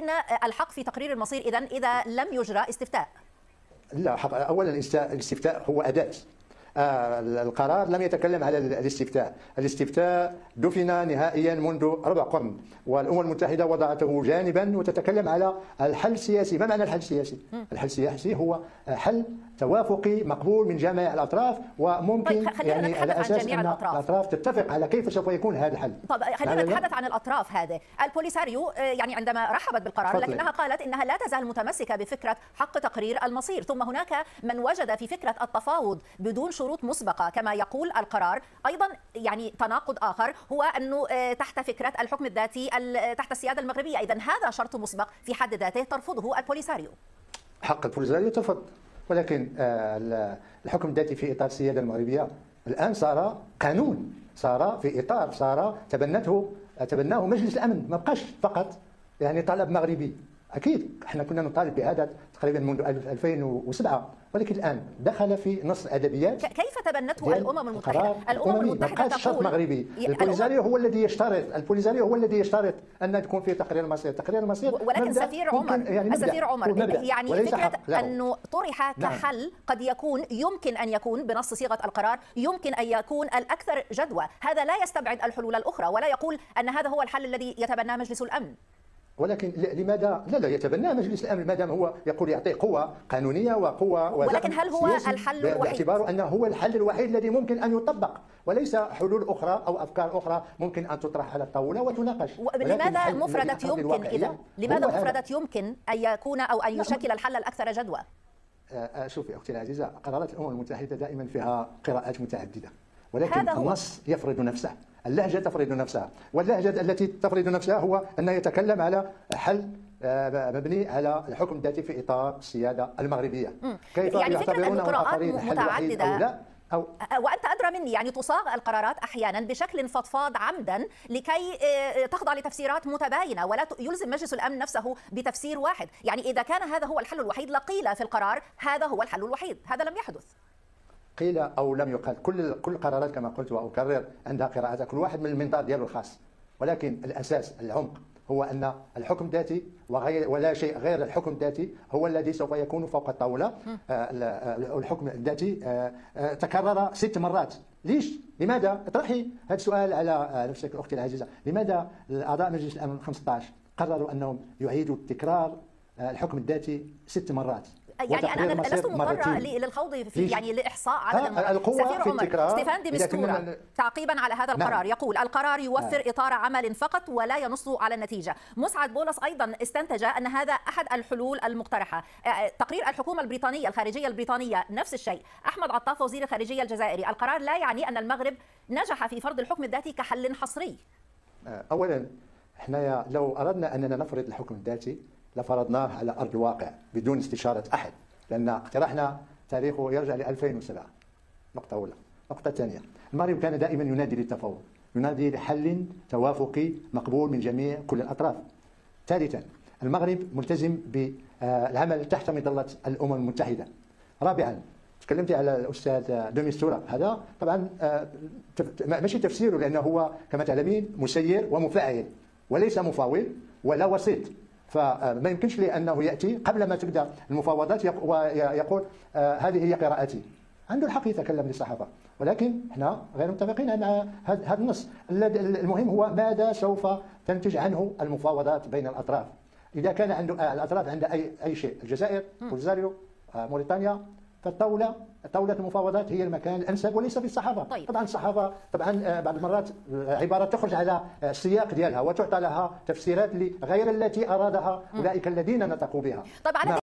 إن الحق في تقرير المصير إذا لم يجرى استفتاء. لا، اولا الاستفتاء هو اداه. القرار لم يتكلم على الاستفتاء. الاستفتاء دفن نهائيا منذ ربع قرن، والامم المتحده وضعته جانبا وتتكلم على الحل السياسي. ما معنى الحل السياسي؟ الحل السياسي هو حل توافقي مقبول من جميع الاطراف، وممكن يعني على اساس ان الاطراف تتفق على كيف سوف يكون هذا الحل. طب خلينا نتحدث عن الاطراف. هذه البوليساريو يعني عندما رحبت بالقرار لكنها قالت انها لا تزال متمسكه بفكره حق تقرير المصير، ثم هناك من وجد في فكره التفاوض بدون شروط مسبقه كما يقول القرار ايضا يعني تناقض اخر، هو انه تحت فكره الحكم الذاتي تحت السياده المغربيه. اذا هذا شرط مسبق في حد ذاته ترفضه البوليساريو. حق البوليساريو ترفض، ولكن الحكم الذاتي في اطار السياده المغربيه الان صار قانون، صار في اطار، صار تبناه مجلس الامن، ما بقاش فقط يعني طلب مغربي. اكيد احنا كنا نطالب بهذا تقريبا منذ 2007، ولكن الان دخل في نص الادبيات. كيف تبنته الامم المتحده؟ الامم المتحده تقول شرط مغربي. البوليساريو هو الذي يشترط ان تكون في تقرير المصير. تقرير المصير ولكن سفير عمر يعني فكره انه طرح كحل قد يكون يمكن ان يكون بنص صيغه القرار يمكن ان يكون الاكثر جدوى، هذا لا يستبعد الحلول الاخرى ولا يقول ان هذا هو الحل الذي يتبناه مجلس الامن. ولكن لماذا لا يتبناه مجلس الامن ما دام هو يقول يعطيه قوه قانونيه وقوه ولكن هل هو الحل الوحيد؟ باعتباره انه هو الحل الوحيد الذي ممكن ان يطبق، وليس حلول اخرى او افكار اخرى ممكن ان تطرح على الطاوله وتناقش. لماذا مفردة يمكن اذا؟ لماذا مفردة يمكن ان يكون او ان يشكل الحل الاكثر جدوى؟ شوفي اختي العزيزه، قرارات الامم المتحده دائما فيها قراءات متعدده، ولكن النص يفرض نفسه، اللهجة تفرض نفسها، واللهجة التي تفرض نفسها هو أن يتكلم على حل مبني على الحكم الذاتي في إطار السيادة المغربية. كيف يعني يعتبرونه الآخرين الحل الوحيد أو لا؟ وأنت أدرى مني، يعني تصاغ القرارات أحيانا بشكل فضفاض عمدا لكي تخضع لتفسيرات متباينة ولا يلزم مجلس الأمن نفسه بتفسير واحد. يعني إذا كان هذا هو الحل الوحيد لقيل في القرار هذا هو الحل الوحيد، هذا لم يحدث. قيل او لم يقال، كل القرارات كما قلت واكرر عندها قراءتها، كل واحد من المنظار ديالو الخاص، ولكن الاساس العمق هو ان الحكم الذاتي ولا شيء غير الحكم الذاتي هو الذي سوف يكون فوق الطاوله. الحكم الذاتي تكرر 6 مرات. لماذا؟ اطرحي هذا السؤال على نفسك اختي العزيزه، لماذا اعضاء مجلس الامن 15 قرروا انهم يعيدوا تكرار الحكم الذاتي 6 مرات؟ يعني انا لست مضطره للخوض في يعني لاحصاء عدد سفير عمر ستيفان دي مستورة تعقيبا على هذا القرار يقول القرار يوفر اطار عمل فقط ولا ينص على النتيجه. مسعد بولس ايضا استنتج ان هذا احد الحلول المقترحه. تقرير الحكومه البريطانيه الخارجيه البريطانيه نفس الشيء. احمد عطاف وزير الخارجيه الجزائري القرار لا يعني ان المغرب نجح في فرض الحكم الذاتي كحل حصري. اولا احنا لو اردنا اننا نفرض الحكم الذاتي لفرضناه على ارض الواقع بدون استشاره احد، لان اقتراحنا تاريخه يرجع ل 2007. نقطه اولى. نقطه ثانيه، المغرب كان دائما ينادي للتفاوض، ينادي لحل توافقي مقبول من جميع كل الاطراف. ثالثا، المغرب ملتزم بالعمل تحت مظله الامم المتحده. رابعا، تكلمتي على الاستاذ دي مستورة، هذا طبعا ماشي تفسيره، لانه هو كما تعلمين مسير ومفاعل وليس مفاوض ولا وسيط، فما يمكنش لي انه ياتي قبل ما تبدا المفاوضات ويقول هذه هي قراءتي. عنده الحق يتكلم للصحافه، ولكن احنا غير متفقين مع هذا النص. المهم هو ماذا سوف تنتج عنه المفاوضات بين الاطراف. اذا كان عنده الاطراف عندها اي شيء، الجزائر، بوليساريو، موريتانيا، فالطاوله المفاوضات هي المكان الانسب وليس في الصحافه. طبعا الصحافه بعض المرات عبارات تخرج على السياق ديالها وتعطى لها تفسيرات غير التي ارادها اولئك الذين نطقوا بها.